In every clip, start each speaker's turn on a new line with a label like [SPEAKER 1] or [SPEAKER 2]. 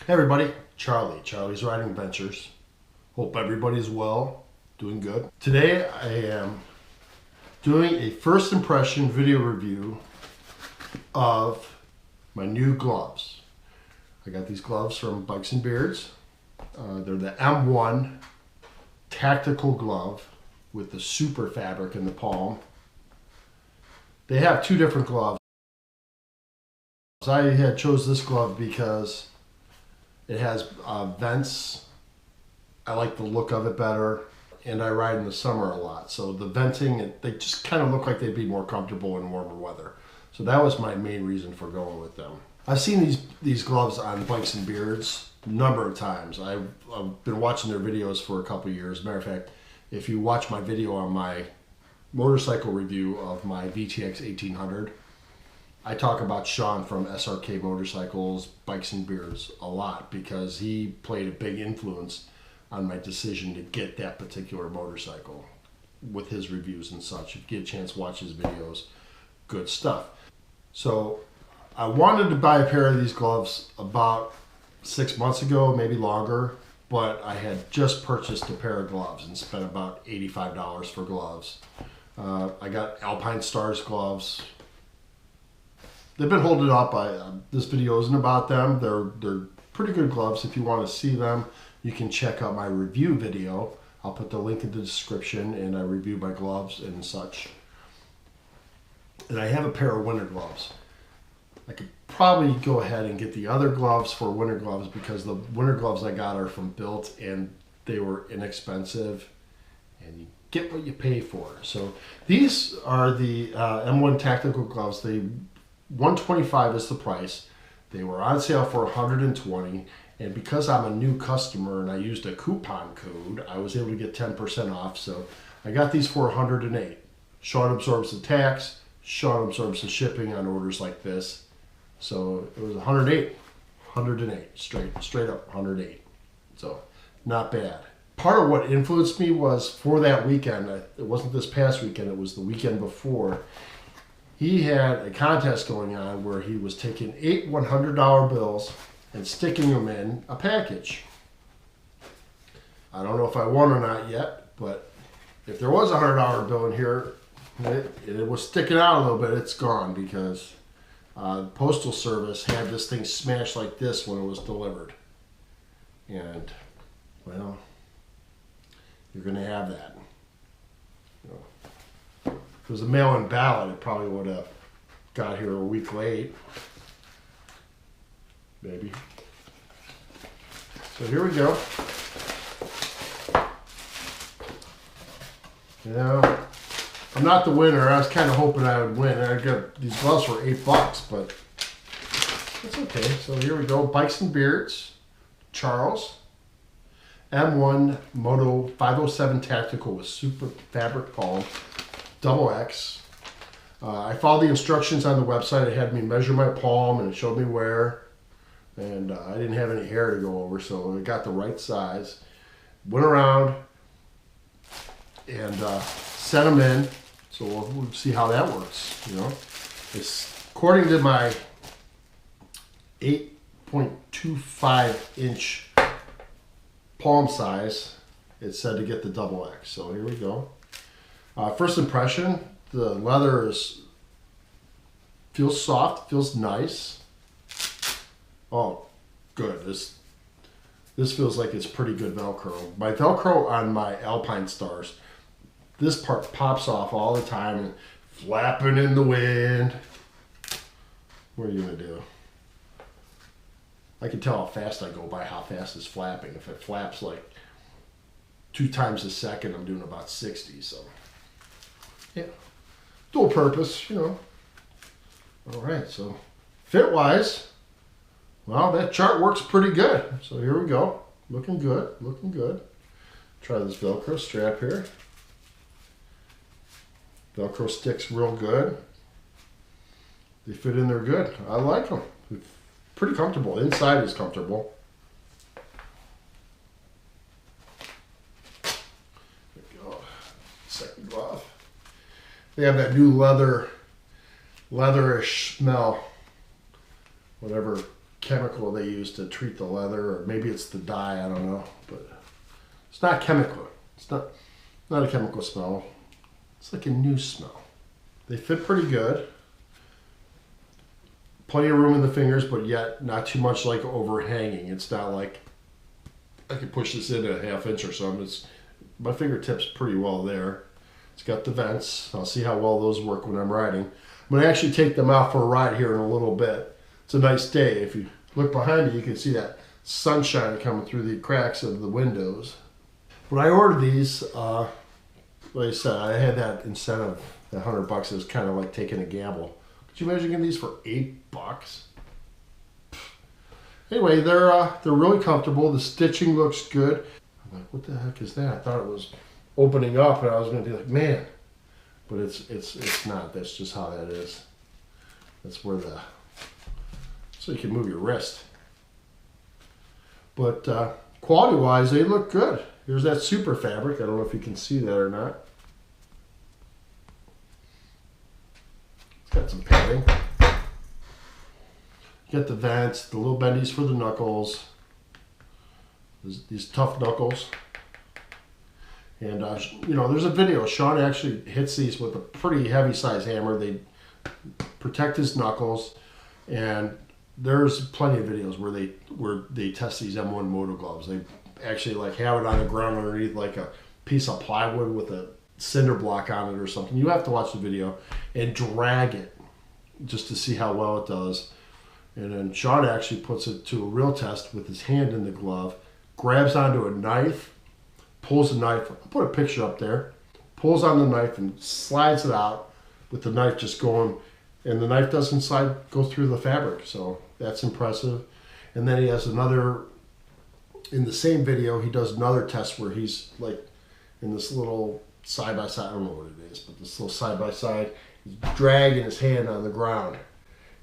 [SPEAKER 1] Hey everybody, Charlie's Riding Adventures. Hope everybody's well, doing good. Today I am doing a first impression video review of my new gloves. I got these gloves from Bikesand Beards. They're the M1 tactical glove with the super fabric in the palm. They have two different gloves. I had chose this glove because it has vents. I like the look of it better, and I ride in the summer a lot. So the venting, they just kind of look like they'd be more comfortable in warmer weather. So that was my main reason for going with them. I've seen these gloves on Bikesand Beards a number of times. I've been watching their videos for a couple of years. As a matter of fact, if you watch my video on my motorcycle review of my VTX 1800, I talk about Sean from SRK Motorcycles, Bikesand Beards a lot because he played a big influence on my decision to get that particular motorcycle with his reviews and such. If you get a chance to watch his videos, good stuff. So I wanted to buy a pair of these gloves about 6 months ago, maybe longer, but I had just purchased a pair of gloves and spent about $85 for gloves. I got Alpine Stars gloves. They've been holding up. This video isn't about them. They're pretty good gloves. If you want to see them, you can check out my review video. I'll put the link in the description, and I review my gloves and such. And I have a pair of winter gloves. I could probably go ahead and get the other gloves for winter gloves because the winter gloves I got are from Built and they were inexpensive, and you get what you pay for. So these are the M1 tactical gloves. $125 is the price. They were on sale for $120, and because I'm a new customer and I used a coupon code, I was able to get 10% off. So I got these for $108. Sean absorbs the tax. Sean absorbs the shipping on orders like this. So it was $108, straight up $108. So not bad. Part of what influenced me was for that weekend. It wasn't this past weekend. It was the weekend before. He had a contest going on where he was taking 8 $100 bills and sticking them in a package. I don't know if I won or not yet, but if there was a $100 bill in here, it was sticking out a little bit. It's gone because the Postal Service had this thing smashed like this when it was delivered. And, well, you're going to have that. If it was a mail-in ballot, it probably would have got here a week late. Maybe. So here we go. You know, I'm not the winner. I was kind of hoping I would win. I got these gloves for $8, but that's okay. So here we go. Bikesand Beards, Charles, M1 Moto 507 Tactical with super fabric palm. XX. I followed the instructions on the website. It had me measure my palm and it showed me where, and I didn't have any hair to go over, so it got the right size. Went around and set them in, so we'll see how that works. You know, it's according to my 8.25 inch palm size. It said to get the XX. So here we go. First impression, the leather feels soft, feels nice. Oh, good. This feels like it's pretty good Velcro. My Velcro on my Alpine Stars, this part pops off all the time and flapping in the wind. What are you gonna do? I can tell how fast I go by how fast it's flapping. If it flaps like 2 times a second, I'm doing about 60. So. Yeah, dual purpose, you know. All right, so fit-wise, well, that chart works pretty good. So here we go. Looking good, looking good. Try this Velcro strap here. Velcro sticks real good. They fit in there good. I like them. Pretty comfortable. Inside is comfortable. There we go. Second glove. They have that new leatherish smell. Whatever chemical they use to treat the leather, or maybe it's the dye, I don't know, but it's not chemical. It's not a chemical smell. It's like a new smell. They fit pretty good. Plenty of room in the fingers, but yet not too much like overhanging. It's not like I can push this in a ½ inch or something. My fingertips pretty well there. It's got the vents. I'll see how well those work when I'm riding. I'm going to actually take them out for a ride here in a little bit. It's a nice day. If you look behind me, you can see that sunshine coming through the cracks of the windows. When I ordered these, like I said, I had that incentive, that $100. It was kind of like taking a gamble. Could you imagine getting these for $8? Anyway, they're really comfortable. The stitching looks good. I'm like, what the heck is that? I thought it was opening up, and I was going to be like, man, but it's not. That's just how that is. That's where so you can move your wrist. But quality-wise, they look good. Here's that super fabric. I don't know if you can see that or not. It's got some padding. You got the vents, the little bendies for the knuckles. These tough knuckles. And, you know, there's a video. Sean actually hits these with a pretty heavy size hammer. They protect his knuckles. And there's plenty of videos where they test these M1 Moto gloves. They actually like have it on the ground underneath like a piece of plywood with a cinder block on it or something. You have to watch the video and drag it just to see how well it does. And then Sean actually puts it to a real test with his hand in the glove, grabs onto a knife, pulls the knife, I'll put a picture up there, pulls on the knife and slides it out with the knife just going, and the knife doesn't go through the fabric, so that's impressive. And then he has another, in the same video, he does another test where he's like in this little side-by-side, I don't know what it is, but this little side-by-side, he's dragging his hand on the ground.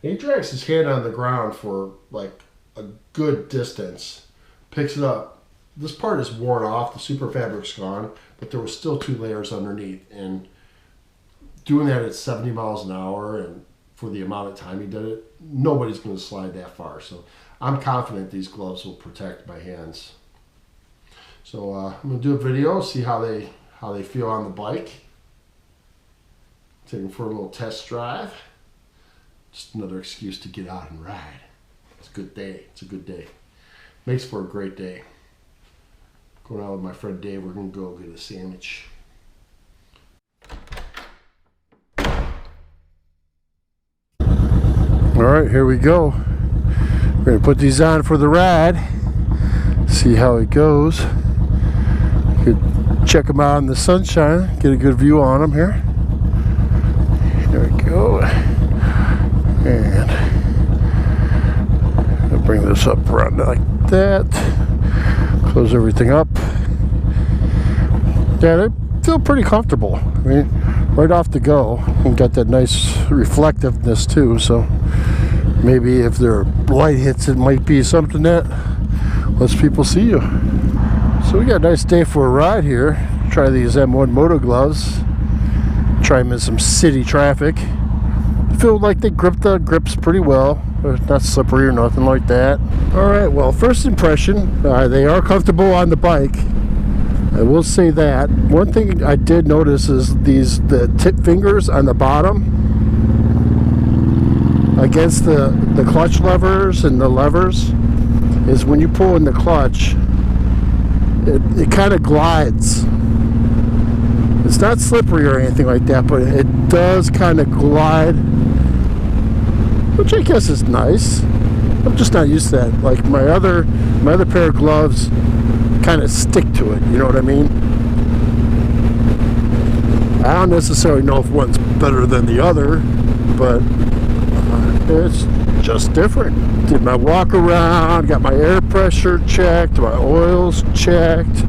[SPEAKER 1] And he drags his hand on the ground for like a good distance, picks it up. This part is worn off, the super fabric's gone, but there was still 2 layers underneath. And doing that at 70 miles an hour and for the amount of time he did it, nobody's going to slide that far. So I'm confident these gloves will protect my hands. So I'm going to do a video, see how they feel on the bike. Take them for a little test drive. Just another excuse to get out and ride. It's a good day. It's a good day. Makes for a great day. Going out with my friend Dave. We're going to go get a sandwich. Alright, here we go. We're going to put these on for the ride. See how it goes. You could check them out in the sunshine. Get a good view on them here. There we go. And I'll bring this up around like that. Close everything up. Yeah, they feel pretty comfortable. I mean, right off the go. And got that nice reflectiveness too, so maybe if their light hits, it might be something that lets people see you. So we got a nice day for a ride here. Try these M1 Moto gloves. Try them in some city traffic. Feel like they grip the grips pretty well. They're not slippery or nothing like that. Alright, well, first impression, they are comfortable on the bike. I will say that. One thing I did notice is the tip fingers on the bottom against the clutch levers and the levers is when you pull in the clutch, it kind of glides. It's not slippery or anything like that, but it does kind of glide, which I guess is nice. I'm just not used to that. Like my other pair of gloves kind of stick to it, you know what I mean? I don't necessarily know if one's better than the other, but it's just different. Did my walk around, got my air pressure checked, my oils checked,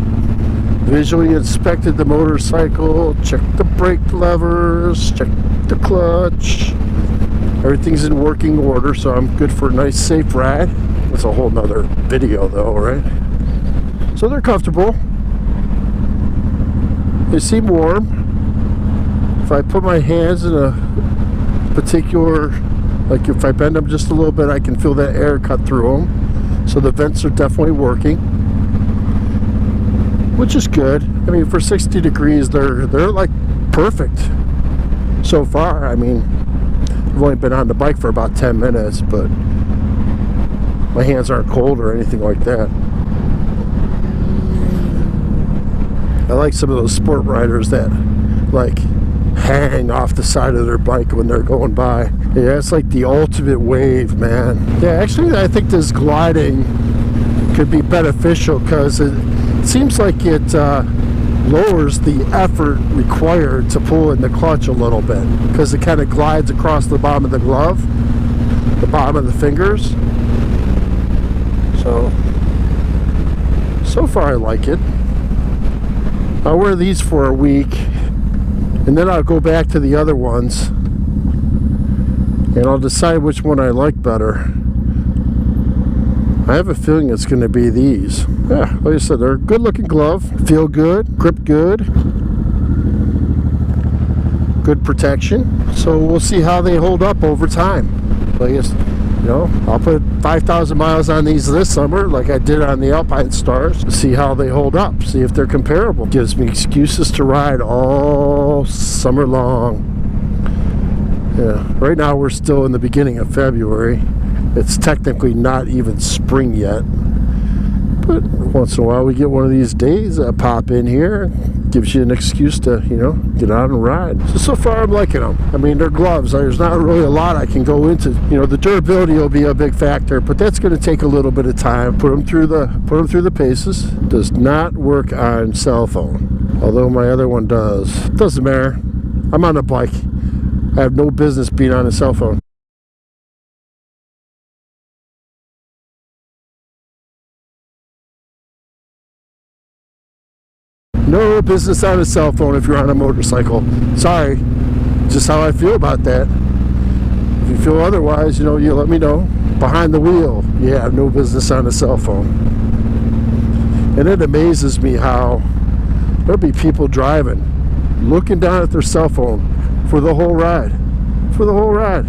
[SPEAKER 1] visually inspected the motorcycle, checked the brake levers, checked the clutch. Everything's in working order, so I'm good for a nice safe ride. That's a whole nother video though, right? So they're comfortable. They seem warm. If I put my hands in a particular Like if I bend them just a little bit, I can feel that air cut through them. So the vents are definitely working, which is good. I mean, for 60 degrees, they're like perfect so far. I mean, I've only been on the bike for about 10 minutes, but my hands aren't cold or anything like that. I like some of those sport riders that like hang off the side of their bike when they're going by. Yeah, it's like the ultimate wave, man. Yeah, actually I think this gliding could be beneficial because it seems like it lowers the effort required to pull in the clutch a little bit, because it kind of glides across the bottom of the glove, the bottom of the fingers. So far I like it. I'll wear these for a week, and then I'll go back to the other ones, and I'll decide which one I like better. I have a feeling it's going to be these. Yeah, like I said, they're a good looking glove, feel good, grip good, good protection. So we'll see how they hold up over time. I guess, you know, I'll put 5,000 miles on these this summer like I did on the Alpine Stars, to see how they hold up, see if they're comparable. Gives me excuses to ride all summer long. Yeah, right now we're still in the beginning of February. It's technically not even spring yet, but once in a while we get one of these days that pop in here. Gives you an excuse to, you know, get out and ride. So far I'm liking them. I mean, they're gloves. There's not really a lot I can go into. You know, the durability will be a big factor, but that's going to take a little bit of time. Put them through the paces. Does not work on cell phone, although my other one does. Doesn't matter. I'm on a bike. I have no business being on a cell phone. No business on a cell phone if you're on a motorcycle. Sorry, just how I feel about that. If you feel otherwise, you know, you let me know. Behind the wheel, you have no business on a cell phone. And it amazes me how there'll be people driving, looking down at their cell phone for the whole ride. For the whole ride.